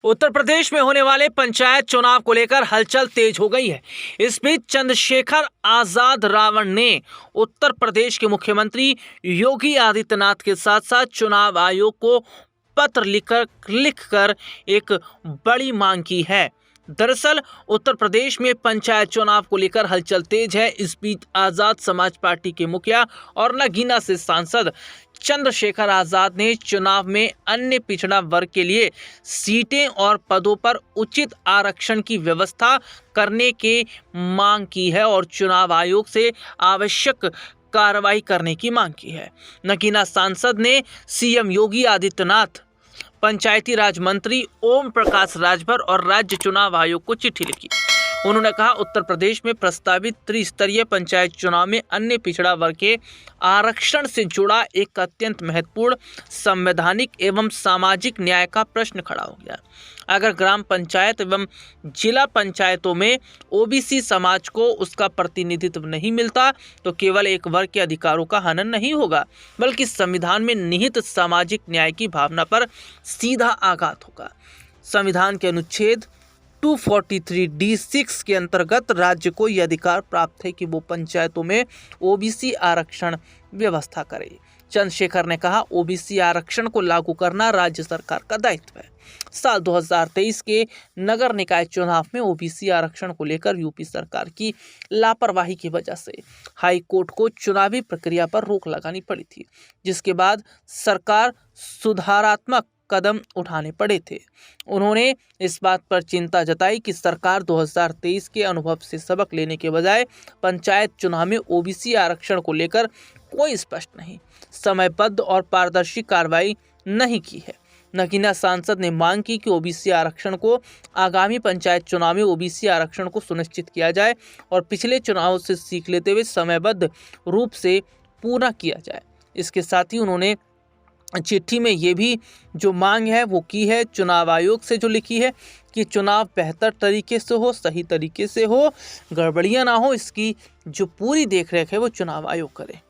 उत्तर प्रदेश में होने वाले पंचायत चुनाव को लेकर हलचल तेज हो गई है। इस बीच चंद्रशेखर आजाद रावण ने उत्तर प्रदेश के मुख्यमंत्री योगी आदित्यनाथ के साथ साथ चुनाव आयोग को पत्र लिखकर एक बड़ी मांग की है। दरअसल उत्तर प्रदेश में पंचायत चुनाव को लेकर हलचल तेज है। इस बीच आजाद समाज पार्टी के मुखिया और नगीना से सांसद चंद्रशेखर आजाद ने चुनाव में अन्य पिछड़ा वर्ग के लिए सीटें और पदों पर उचित आरक्षण की व्यवस्था करने की मांग की है और चुनाव आयोग से आवश्यक कार्रवाई करने की मांग की है। नगीना सांसद ने सीएम योगी आदित्यनाथ, पंचायती राज मंत्री ओम प्रकाश राजभर और राज्य चुनाव आयोग को चिट्ठी लिखी। उन्होंने कहा, उत्तर प्रदेश में प्रस्तावित त्रिस्तरीय पंचायत चुनाव में अन्य पिछड़ा वर्ग के आरक्षण से जुड़ा एक अत्यंत महत्वपूर्ण संवैधानिक एवं सामाजिक न्याय का प्रश्न खड़ा हो गया। अगर ग्राम पंचायत एवं जिला पंचायतों में ओबीसी समाज को उसका प्रतिनिधित्व नहीं मिलता तो केवल एक वर्ग के अधिकारों का हनन नहीं होगा, बल्कि संविधान में निहित सामाजिक न्याय की भावना पर सीधा आघात होगा। संविधान के अनुच्छेद 243D6 के अंतर्गत राज्य को यह अधिकार प्राप्त है कि वो पंचायतों में ओबीसी आरक्षण व्यवस्था करे। चंद्रशेखर ने कहा, ओबीसी आरक्षण को लागू करना राज्य सरकार का दायित्व है। साल 2023 के नगर निकाय चुनाव में ओबीसी आरक्षण को लेकर यूपी सरकार की लापरवाही की वजह से हाई कोर्ट को चुनावी प्रक्रिया पर रोक लगानी पड़ी थी, जिसके बाद सरकार सुधारात्मक कदम उठाने पड़े थे। उन्होंने इस बात पर चिंता जताई कि सरकार 2023 के अनुभव से सबक लेने के बजाय पंचायत चुनाव में ओबीसी आरक्षण को लेकर कोई स्पष्ट नहीं, समयबद्ध और पारदर्शी कार्रवाई नहीं की है। नगीना सांसद ने मांग की कि ओबीसी आरक्षण को आगामी पंचायत चुनाव में ओबीसी आरक्षण को सुनिश्चित किया जाए और पिछले चुनावों से सीख लेते हुए समयबद्ध रूप से पूरा किया जाए। इसके साथ ही उन्होंने चिट्ठी में ये भी जो मांग है वो की है चुनाव आयोग से, जो लिखी है कि चुनाव बेहतर तरीके से हो, सही तरीके से हो, गड़बड़ियां ना हो, इसकी जो पूरी देखरेख है वो चुनाव आयोग करे।